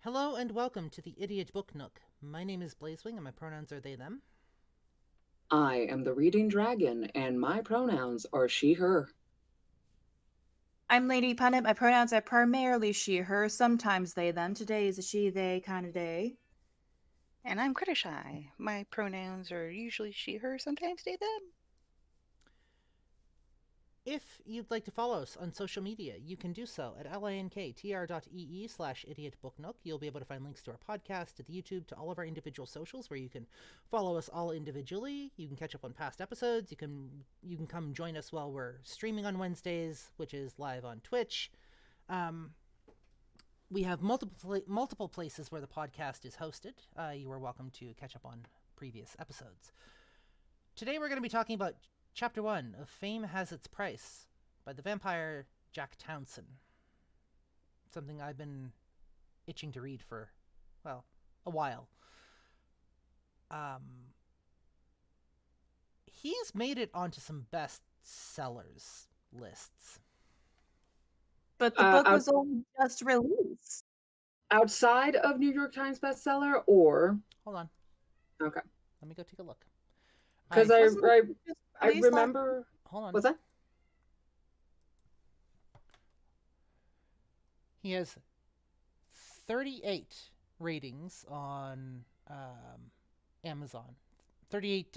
Hello and welcome to the Idiot Book Nook. My name is Blazewing and my pronouns are they, them. I am the reading dragon, and my pronouns are she, her. I'm Lady Punit. My pronouns are primarily she, her, sometimes they, them. Today is a she, they kind of day. And I'm Crittershy. My pronouns are usually she, her, sometimes they, them. If you'd like to follow us on social media, you can do so at linktr.ee/idiotbooknook. You'll be able to find links to our podcast, to the YouTube, to all of our individual socials where you can follow us all individually. You can catch up on past episodes. You can come join us while we're streaming on Wednesdays, which is live on Twitch. We have multiple places where the podcast is hosted. You are welcome to catch up on previous episodes. Today we're going to be talking about Chapter 1 of Fame Has Its Price by the Vampire Jack Townson. Something I've been itching to read for, well, a while. He's made it onto some bestsellers lists. But the book was only just released. Outside of New York Times bestseller, or Hold on. okay, Let me go take a look. because I remember. Hold on. What's that? He has 38 ratings on Amazon. 38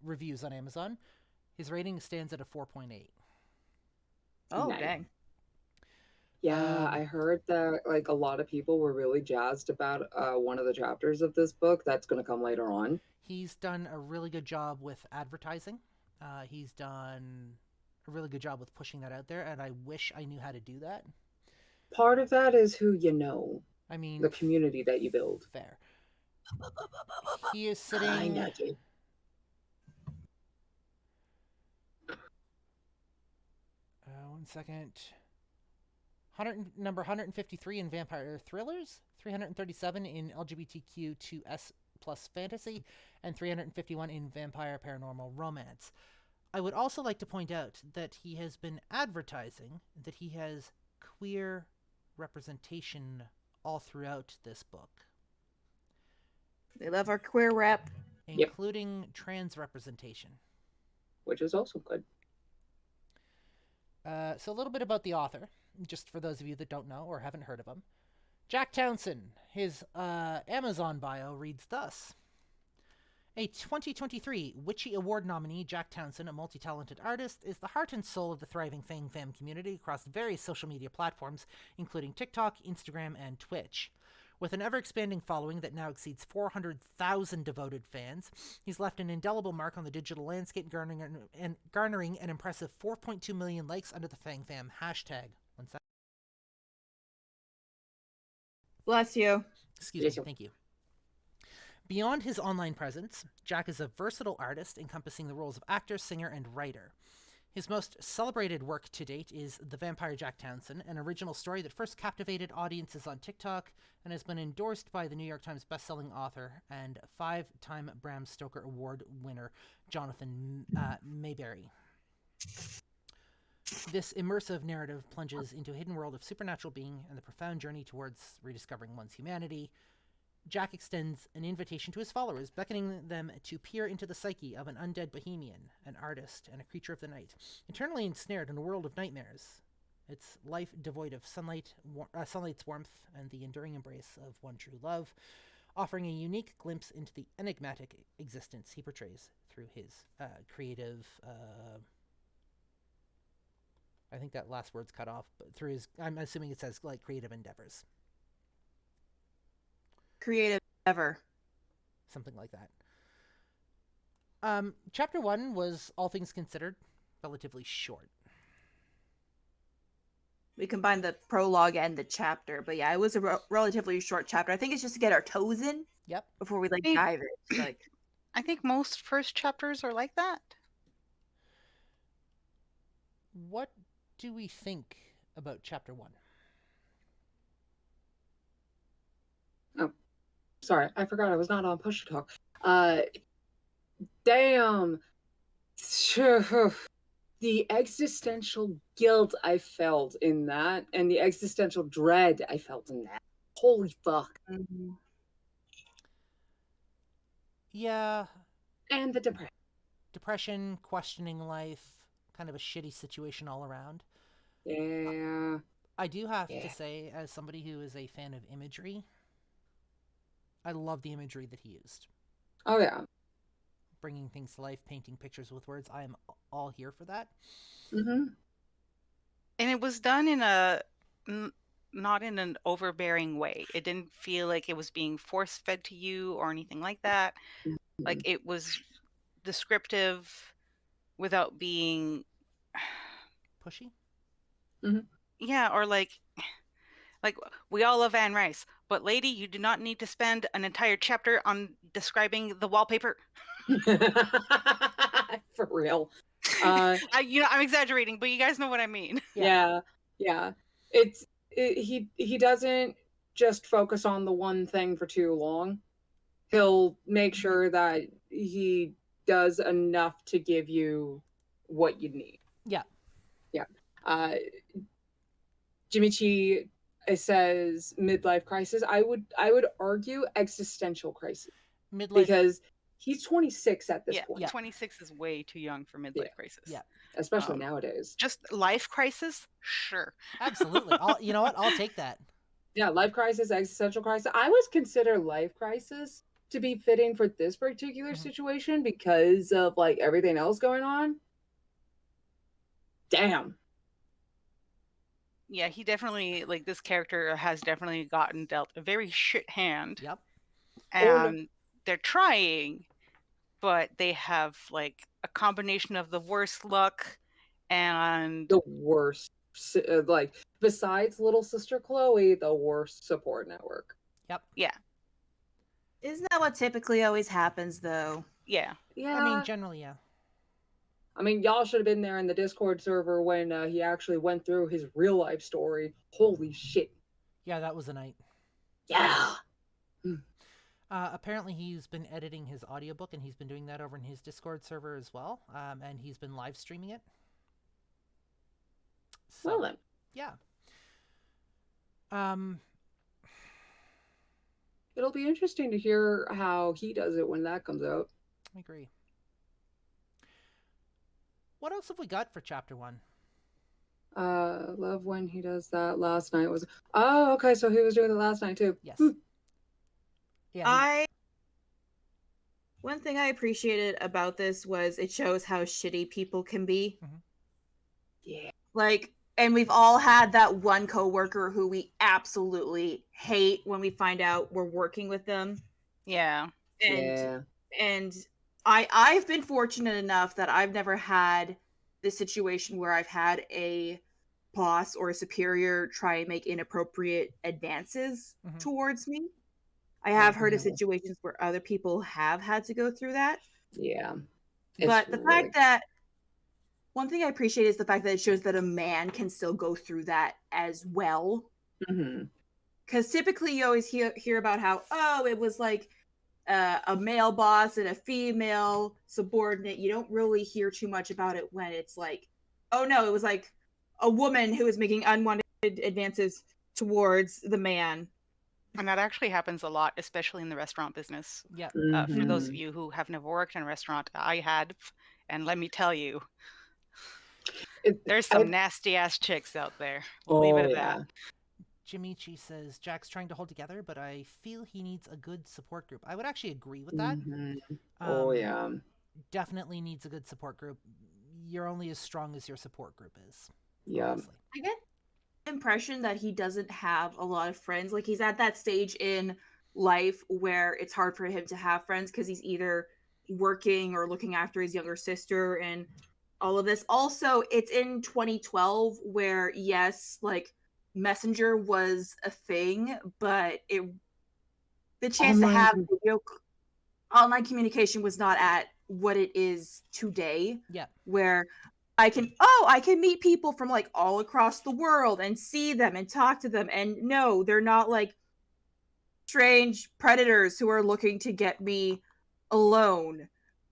reviews on Amazon. His rating stands at a 4.8. Oh, Nice. dang. Yeah, I heard that like a lot of people were really jazzed about one of the chapters of this book that's going to come later on. He's done a really good job with advertising. He's done a really good job with pushing that out there, and I wish I knew how to do that. Part of that is who you know, I mean, the community that you build. fair. He is sitting. I know you. One second. Number 153 in vampire thrillers, 337 in LGBTQ2S plus fantasy, and 351 in vampire paranormal romance. I would also like to point out that he has been advertising that he has queer representation all throughout this book, They love our queer rep. including trans representation. Which is also good. So a little bit about the author, just for those of you that don't know or haven't heard of him. Jack Townson, his Amazon bio reads thus. A 2023 Witchy Award nominee, Jack Townson, a multi-talented artist, is the heart and soul of the thriving Fang Fam community across various social media platforms, including TikTok, Instagram, and Twitch. With an ever-expanding following that now exceeds 400,000 devoted fans, he's left an indelible mark on the digital landscape, garnering an impressive 4.2 million likes under the Fang Fam hashtag. One sec. Bless you. Excuse me, thank you. Beyond his online presence, Jack is a versatile artist encompassing the roles of actor, singer, and writer. His most celebrated work to date is The Vampire Jack Townson, an original story that first captivated audiences on TikTok and has been endorsed by the New York Times bestselling author and 5-time Bram Stoker Award winner Jonathan Mayberry. This immersive narrative plunges into a hidden world of supernatural being and the profound journey towards rediscovering one's humanity. Jack extends an invitation to his followers, beckoning them to peer into the psyche of an undead bohemian, an artist, and a creature of the night, eternally ensnared in a world of nightmares. Its life devoid of sunlight's warmth and the enduring embrace of one true love, offering a unique glimpse into the enigmatic existence he portrays through his creative. I think that last word's cut off, but through his. I'm assuming it says like creative endeavors. Creative ever. Something like that. Chapter 1 was, all things considered, relatively short. We combined the prologue and the chapter, but yeah, it was a relatively short chapter. I think it's just to get our toes in. Yep. Before we dive in. Like, I think most first chapters are like that. What do we think about Chapter 1? Oh, sorry, I forgot I was not on push to talk. Damn. The existential guilt I felt in that, and the existential dread I felt in that Holy fuck. Mhm. Yeah, And the depression. depression, questioning life, kind of a shitty situation all around. Yeah. I do have to Yeah. say, as somebody who is a fan of imagery, I love the imagery that he used. Oh, yeah. Bringing things to life, painting pictures with words. I am all here for that. Mm-hmm. And it was done in a not in an overbearing way. It didn't feel like it was being force fed to you or anything like that. Like it was descriptive without being Pushy? yeah, or like we all love Anne Rice, but lady, you do not need to spend an entire chapter on describing the wallpaper. For real. I'm exaggerating, but you guys know what I mean. Yeah. He doesn't just focus on the one thing for too long. He'll make sure that he does enough to give you what you need. Yeah. Jimichi says midlife crisis. I would argue existential crisis Midlife. because he's 26 at this point. 26 is way too young for midlife crisis. Yeah. Especially nowadays. Just life crisis? Sure. Absolutely. You know what? I'll take that. Yeah, life crisis, existential crisis. I would consider life crisis to be fitting for this particular situation because of like everything else going on. Damn. Yeah, he definitely, like, this character has definitely gotten dealt a very shit hand. Yep. And they're trying, but they have, like, a combination of the worst luck and the worst, like, besides little sister Chloe, the worst support network. Yep. Yeah. Isn't that what typically always happens, though? Yeah. Yeah. I mean, generally, yeah. I mean, y'all should have been there in the Discord server when he actually went through his real life story. Holy shit. Yeah, that was a night. Yeah. Apparently, he's been editing his audiobook, and he's been doing that over in his Discord server as well. And he's been live streaming it. So, Well then. Yeah. It'll be interesting to hear how he does it when that comes out. I agree. What else have we got for chapter 1? Love when he does that. Last night was... Oh, okay, so he was doing it last night too. Yes. Yeah. One thing I appreciated about this was it shows how shitty people can be. Yeah. Like, and we've all had that one coworker who we absolutely hate when we find out we're working with them. Yeah. And I've been fortunate enough that I've never had this situation where I've had a boss or a superior try and make inappropriate advances towards me. I have heard of situations where other people have had to go through that. Yeah. But the fact that one thing I appreciate is the fact that it shows that a man can still go through that as well. Because typically you always hear about how, it was like a male boss and a female subordinate. You don't really hear too much about it when it's like, oh no, it was like a woman who was making unwanted advances towards the man. And that actually happens a lot, especially in the restaurant business. Yeah. For those of you who have never worked in a restaurant, I had, and let me tell you, there's some nasty ass chicks out there. We'll leave it at that. Jimichi says Jack's trying to hold together, but I feel he needs a good support group. I would actually agree with that. Definitely needs a good support group. You're only as strong as your support group is. Yeah. Honestly. I get the impression that he doesn't have a lot of friends. Like, he's at that stage in life where it's hard for him to have friends because he's either working or looking after his younger sister and all of this. Also, it's in 2012 where, yes, like, Messenger was a thing, but the chance to have online communication was not at what it is today. Yeah. Where I can meet people from like all across the world and see them and talk to them, and no, they're not like strange predators who are looking to get me alone.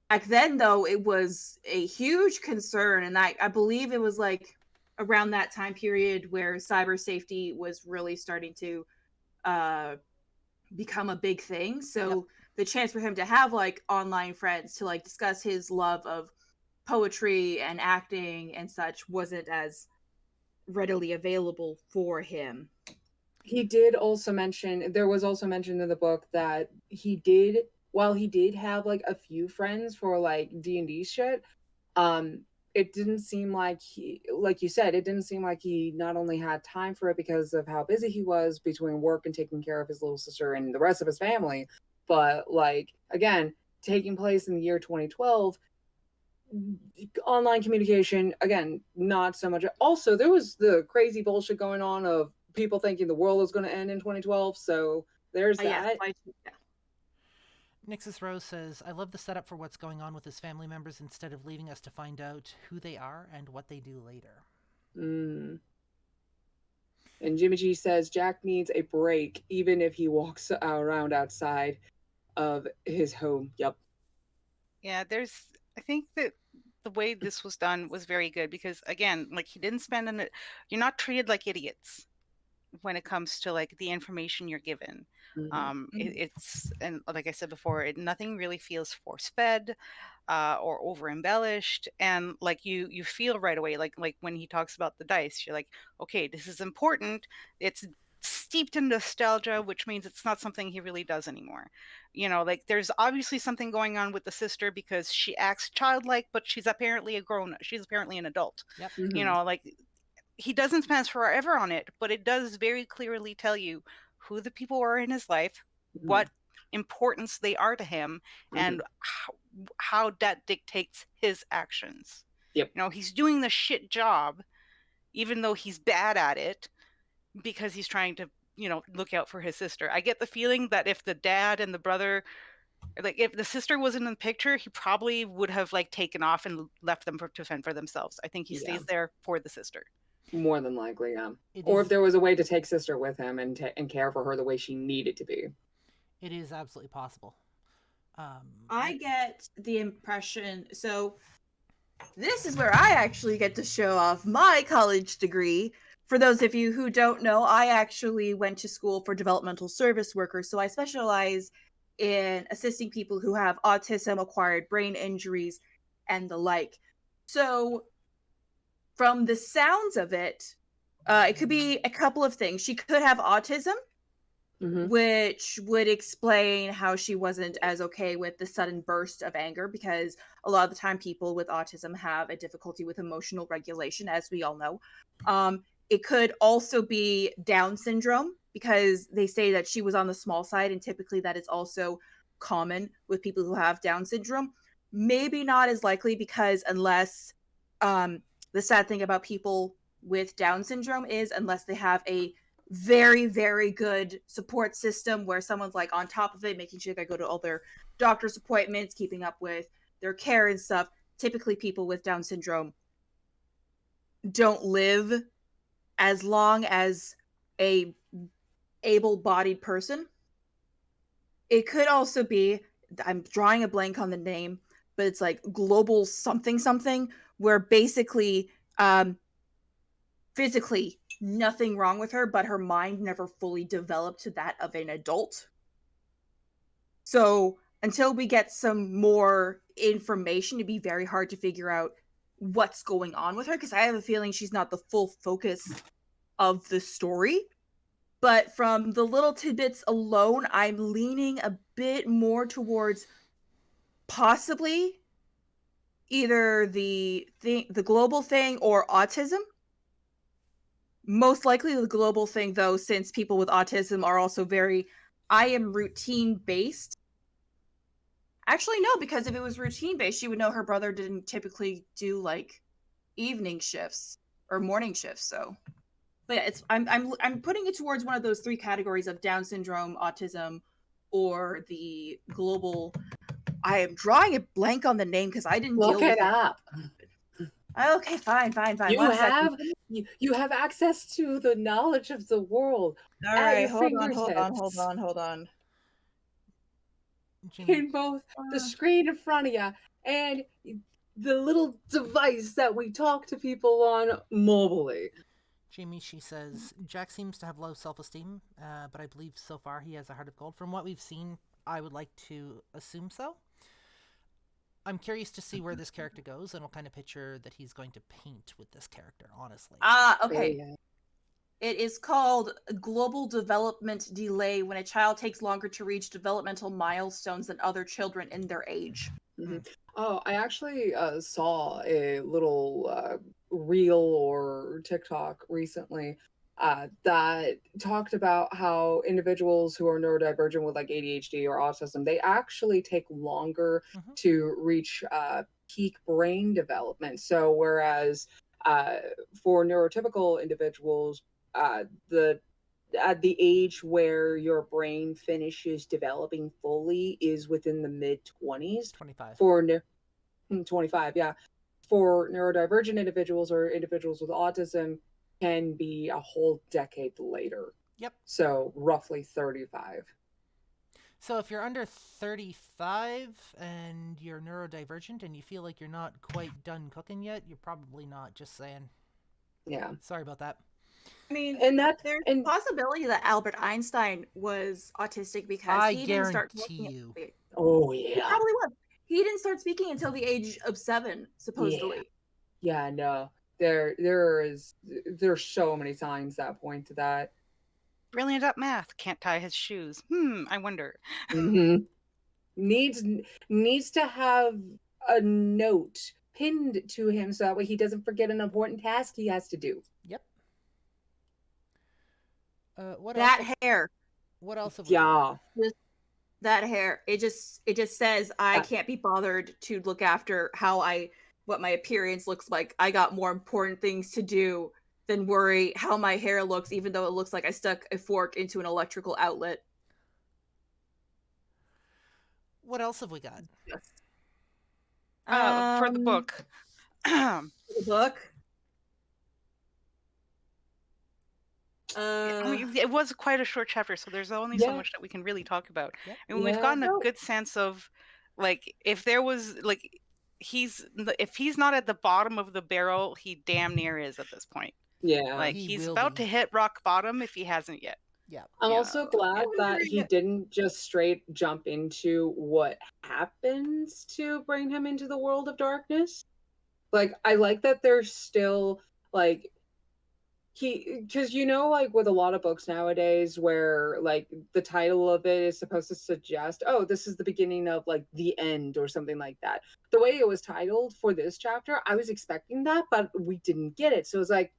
Back then, though, it was a huge concern, and I believe it was like around that time period where cyber safety was really starting to become a big thing. So the chance for him to have like online friends to like discuss his love of poetry and acting and such wasn't as readily available for him. He did also mention, there was also mentioned in the book that he did, while he did have like a few friends for like D&D shit, it didn't seem like he, like you said, it didn't seem like he not only had time for it because of how busy he was between work and taking care of his little sister and the rest of his family, but like, again, taking place in the year 2012, online communication, again, not so much. Also, there was the crazy bullshit going on of people thinking the world was going to end in 2012, so there's that. Yeah. Nixus Rose says, I love the setup for what's going on with his family members instead of leaving us to find out who they are and what they do later. And Jimmy G says Jack needs a break even if he walks around outside of his home. Yep. Yeah, I think that the way this was done was very good because, again, like he didn't spend you're not treated like idiots when it comes to like the information you're given. It's, and like I said before, nothing really feels force-fed or over-embellished, and like you feel right away, like when he talks about the dice, you're like, okay, this is important. It's steeped in nostalgia, which means it's not something he really does anymore. You know, like there's obviously something going on with the sister because she acts childlike, but she's apparently an adult. Yep. You know, like he doesn't spend forever on it, but it does very clearly tell you who the people are in his life, what importance they are to him, and how that dictates his actions. Yep. You know, he's doing the shit job, even though he's bad at it, because he's trying to, you know, look out for his sister. I get the feeling that if the dad and the brother, like if the sister wasn't in the picture, he probably would have like taken off and left them to fend for themselves. I think he stays there for the sister. More than likely, yeah. Or if there was a way to take sister with him and care for her the way she needed to be. It is absolutely possible. I get the impression, so this is where I actually get to show off my college degree. For those of you who don't know, I actually went to school for developmental service workers, so I specialize in assisting people who have autism, acquired brain injuries, and the like. So from the sounds of it, it could be a couple of things. She could have autism, which would explain how she wasn't as okay with the sudden burst of anger, because a lot of the time people with autism have a difficulty with emotional regulation, as we all know. It could also be Down syndrome, because they say that she was on the small side, and typically that is also common with people who have Down syndrome. Maybe not as likely, because unless the sad thing about people with Down syndrome is unless they have a very, very good support system where someone's like on top of it, making sure they go to all their doctor's appointments, keeping up with their care and stuff. Typically people with Down syndrome don't live as long as a able-bodied person. It could also be, I'm drawing a blank on the name, but it's like global something, where basically physically nothing wrong with her, but her mind never fully developed to that of an adult. So until we get some more information, it'd be very hard to figure out what's going on with her, because I have a feeling she's not the full focus of the story. But from the little tidbits alone, I'm leaning a bit more towards possibly either the global thing or autism. Most likely the global thing, though, since people with autism are also very, I am routine-based. Actually, no, because if it was routine-based, she would know her brother didn't typically do, like, evening shifts or morning shifts, so. But yeah, I'm putting it towards one of those three categories of Down syndrome, autism, or the global. I am drawing a blank on the name because I didn't deal with it. Look it up. Okay, fine. You have access to the knowledge of the world. All right, hold on. In both the screen in front of you and the little device that we talk to people on mobilely. Jamie, she says, Jack seems to have low self-esteem, but I believe so far he has a heart of gold. From what we've seen, I would like to assume so. I'm curious to see where this character goes, and what kind of picture that he's going to paint with this character, honestly. Okay. Yeah. It is called global development delay when a child takes longer to reach developmental milestones than other children in their age. Mm-hmm. Oh, I actually saw a little reel or TikTok recently that talked about how individuals who are neurodivergent with like ADHD or autism, they actually take longer to reach peak brain development. So whereas for neurotypical individuals, at the age where your brain finishes developing fully is within the mid-20s. 25. For 25, yeah. For neurodivergent individuals or individuals with autism can be a whole decade later. Yep. So roughly 35. So if you're under 35 and you're neurodivergent and you feel like you're not quite done cooking yet, you're probably not. Just saying. Yeah. Sorry about that. I mean, And that there's and a possibility that Albert Einstein was autistic because he didn't start guarantee talking. you. oh He yeah. probably was. He didn't start speaking until the age of 7, supposedly. Yeah, no. There's so many signs that point to that. Brilliant at math, can't tie his shoes. I wonder. Mm-hmm. Needs to have a note pinned to him so that way he doesn't forget an important task he has to do. Yep. What That else? hair. What else have we got? Yeah. That hair. It just says I can't be bothered to look after what my appearance looks like. I got more important things to do than worry how my hair looks, even though it looks like I stuck a fork into an electrical outlet. What else have we got? For the book. The book. I mean, it was quite a short chapter, so there's only so much that we can really talk about. Yep. And we've gotten a good sense of, like, if there was, like, if he's not at the bottom of the barrel, he damn near is at this point. Yeah. Like, He he's will about be. to hit rock bottom if he hasn't yet. Yeah. I'm Yeah. also glad that he didn't just straight jump into what happens to bring him into the world of darkness. Like, I like that there's still, like, because like with a lot of books nowadays where like the title of it is supposed to suggest, oh, this is the beginning of like the end or something like that. The way it was titled for this chapter, I was expecting that, but we didn't get it. So it was like,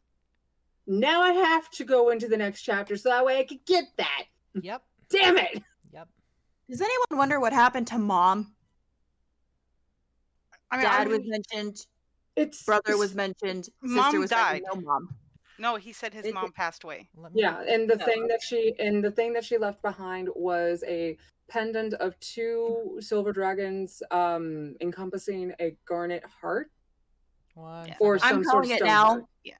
now I have to go into the next chapter so that way I could get that. Yep. Damn it. Yep. Does anyone wonder what happened to Mom? I mean, Dad was mentioned. Brother was mentioned. Mom Sister was died. mentioned. No, Mom. No, he said his mom passed away. Yeah, and the thing that she left behind was a pendant of 2 silver dragons encompassing a garnet heart. One. Or I'm some sort calling of it stone now. heart. Yeah.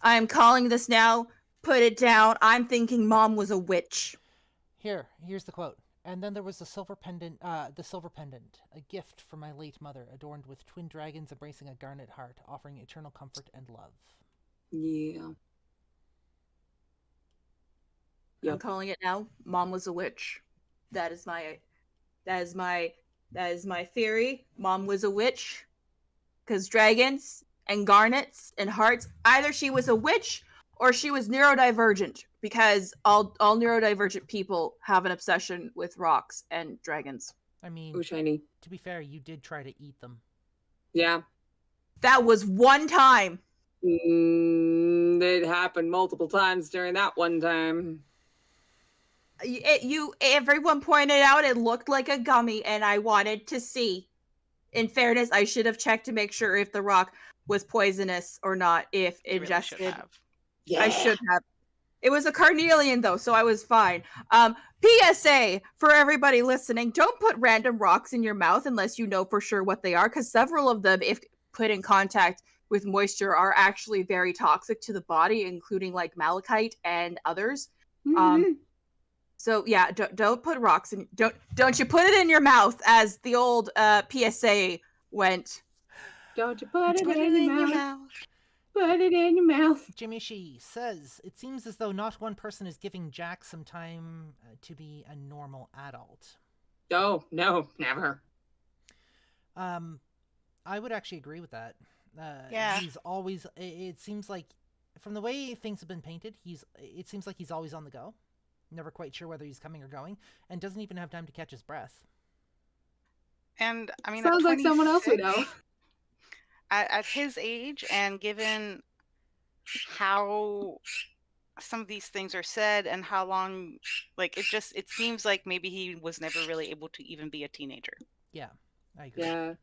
I'm calling this now. Put it down. I'm thinking Mom was a witch. Here's the quote. And then there was the silver pendant, a gift from my late mother, adorned with twin dragons embracing a garnet heart, offering eternal comfort and love. Yeah. I'm calling it now. Mom was a witch. That is my theory. Mom was a witch. Because dragons and garnets and hearts, either she was a witch or she was neurodivergent. Because all neurodivergent people have an obsession with rocks and dragons. I mean, Ooh, shiny. to be fair, you did try to eat them. Yeah. That was one time. It happened multiple times during that one time. Everyone pointed out it looked like a gummy, and I wanted to see. In fairness, I should have checked to make sure if the rock was poisonous or not. If You really ingested, should have. Yeah. I should have. It was a carnelian though, so I was fine. PSA for everybody listening: don't put random rocks in your mouth unless you know for sure what they are, because several of them, if put in contact with moisture, are actually very toxic to the body, including like malachite and others. So yeah, don't put rocks in. Don't you put it in your mouth, as the old PSA went. Don't you put it in your mouth. Put it in your mouth. Jimmy Shee says, it seems as though not one person is giving Jack some time to be a normal adult. Oh, no, never. I would actually agree with that. Yeah. He's always, it seems like, from the way things have been painted, it seems like he's always on the go. Never quite sure whether he's coming or going, and doesn't even have time to catch his breath. And I mean, Sounds at like someone else we know. 26, at his age, and given how some of these things are said and how long, like, it seems like maybe he was never really able to even be a teenager. Yeah, I agree. Yeah.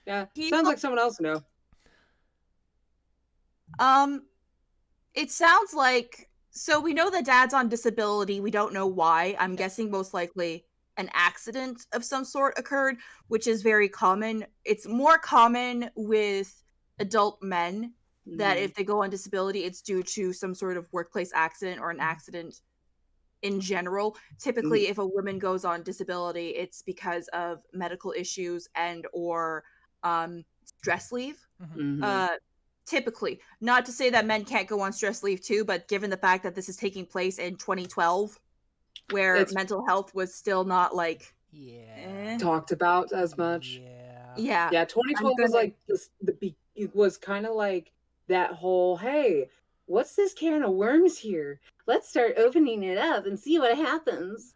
Yeah, He sounds will- like someone else we know. It sounds like, so we know that dad's on disability. We don't know why. I'm guessing most likely an accident of some sort occurred, which is very common. It's more common with adult men that if they go on disability, it's due to some sort of workplace accident or an accident in general. Typically, if a woman goes on disability, it's because of medical issues and or stress leave. Typically, not to say that men can't go on stress leave too, but given the fact that this is taking place in 2012, where mental health was still not like talked about as much. Yeah. 2012 was like it was kind of like that whole, hey, what's this can of worms here? Let's start opening it up and see what happens.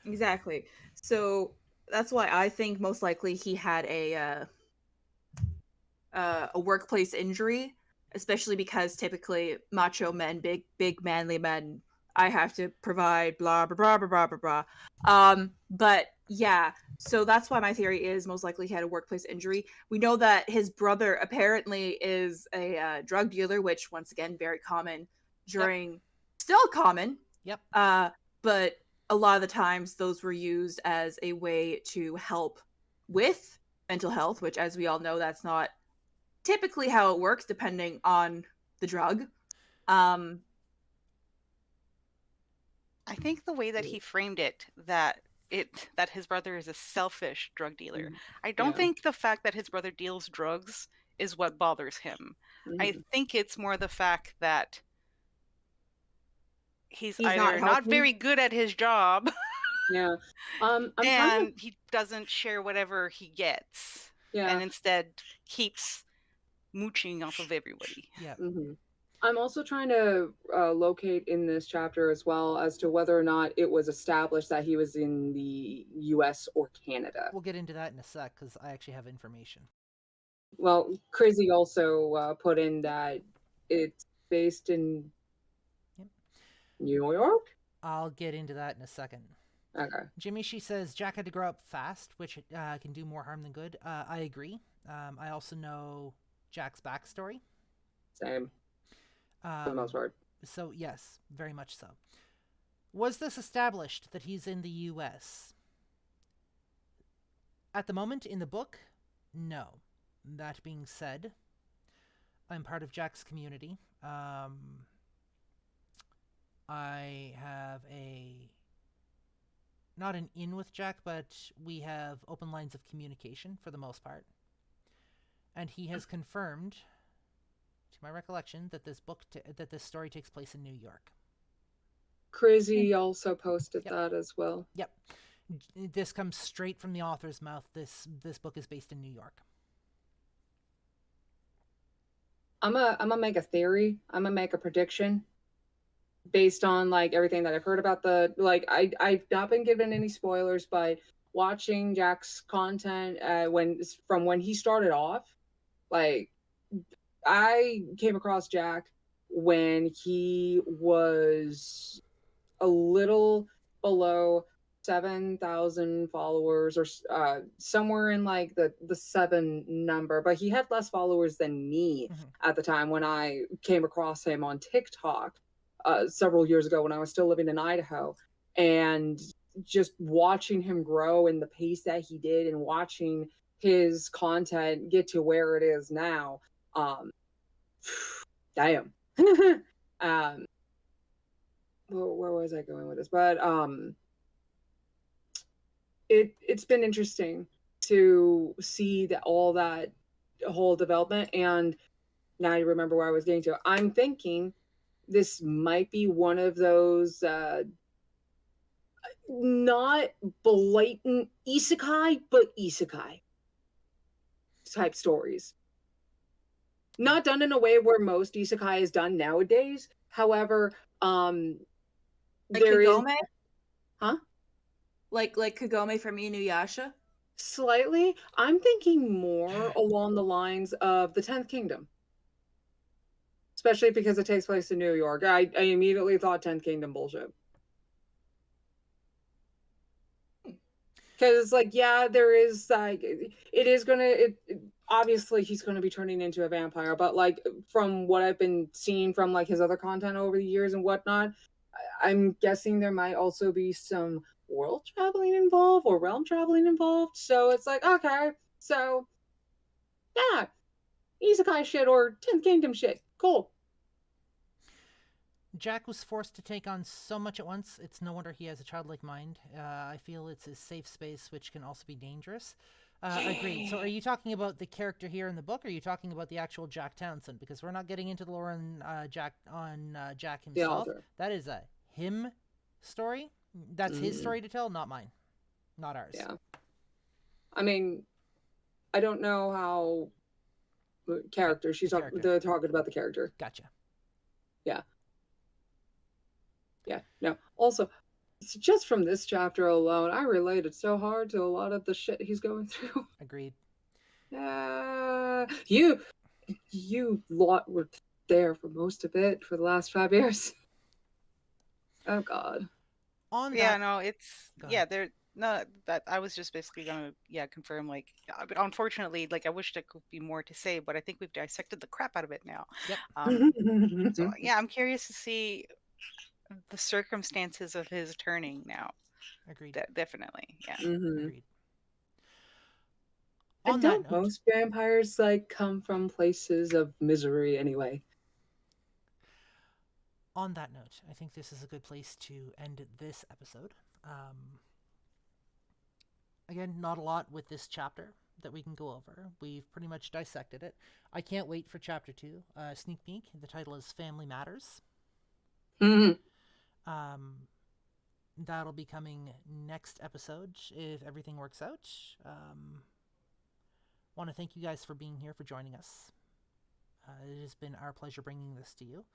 Exactly. So that's why I think most likely he had a workplace injury, especially because typically macho men, big manly men, I have to provide blah blah blah blah blah blah blah. But yeah, so that's why my theory is most likely he had a workplace injury. We know that his brother apparently is a drug dealer, which once again very common during still common. Yep. But a lot of the times those were used as a way to help with mental health, which as we all know that's not typically how it works depending on the drug. I think the way that he framed it, that his brother is a selfish drug dealer. I don't think the fact that his brother deals drugs is what bothers him. I think it's more the fact that he's either not very good at his job. And he doesn't share whatever he gets. And instead keeps mooching off of everybody. I'm also trying to locate in this chapter as well as to whether or not it was established that he was in the US or Canada. We'll get into that in a sec because I actually have information. Well, Crazy also put in that it's based in New York? I'll get into that in a second. Okay. Jimmy, she says Jack had to grow up fast, which can do more harm than good. I agree. I also know Jack's backstory. Same. For the most part. So, yes, very much so. Was this established that he's in the U.S.? At the moment in the book, no. That being said, I'm part of Jack's community. I have not an in with Jack, but we have open lines of communication for the most part. And he has confirmed, to my recollection, that this story takes place in New York. Crazy also posted that as well. Yep. This comes straight from the author's mouth. This book is based in New York. I'm gonna make a theory. I'm gonna make a prediction based on like everything that I've heard about I've not been given any spoilers, but watching Jack's content when he started off, like I came across Jack when he was a little below 7,000 followers or somewhere in like the 7 number, but he had less followers than me at the time when I came across him on TikTok several years ago when I was still living in Idaho. And just watching him grow in the pace that he did and watching his content get to where it is now, damn. Where was I going with this? But it's been interesting to see that all that whole development. And now you remember where I was getting to. I'm thinking this might be one of those not blatant isekai, but isekai type stories. Not done in a way where most isekai is done nowadays. However, Like there is Kagome? Huh? Like Kagome from Inuyasha? Slightly. I'm thinking more along the lines of the 10th Kingdom. Especially because it takes place in New York. I immediately thought 10th Kingdom bullshit. Because, like, yeah, there is, like, it is gonna, obviously he's gonna be turning into a vampire, but, like, from what I've been seeing from, like, his other content over the years and whatnot, I'm guessing there might also be some world traveling involved or realm traveling involved. So it's like, okay, so, yeah, isekai shit or 10th Kingdom shit. Cool. Jack was forced to take on so much at once. It's no wonder he has a childlike mind. I feel it's his safe space, which can also be dangerous. Agreed. So, are you talking about the character here in the book, or are you talking about the actual Jack Townson? Because we're not getting into the lore on Jack himself. author. That is a him story. That's his story to tell, not mine, not ours. Yeah. I mean, I don't know how character. They're talking about the character. Gotcha. Yeah. Yeah. No. Also, just from this chapter alone, I related so hard to a lot of the shit he's going through. Agreed. You lot were there for most of it for the last 5 years. Oh God. On Yeah, that, no, it's Go yeah, ahead. there no that I was just basically gonna confirm like but unfortunately like I wish there could be more to say, but I think we've dissected the crap out of it now. Yep. So yeah, I'm curious to see the circumstances of his turning now. Agreed. Definitely, yeah. Agreed. And On that don't note, most vampires like come from places of misery anyway? on that note, I think this is a good place to end this episode. Again, not a lot with this chapter that we can go over. We've pretty much dissected it. I can't wait for chapter 2. Sneak peek. The title is Family Matters. That'll be coming next episode if everything works out. Want to thank you guys for being here, for joining us. It has been our pleasure bringing this to you.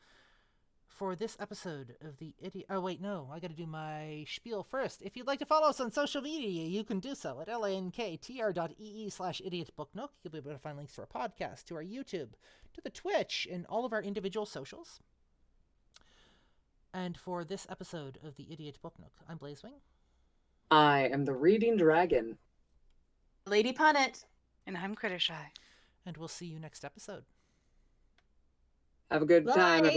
For this episode of the Idiot... Oh, wait, no. I gotta do my spiel first. If you'd like to follow us on social media, you can do so at lanktr.ee/idiotbooknook. You'll be able to find links to our podcast, to our YouTube, to the Twitch, and all of our individual socials. And for this episode of the Idiot Book Nook, I'm Blazewing. I am the Reading Dragon. Lady Punnet. And I'm Critter Shy. And we'll see you next episode. Have a good time, everybody.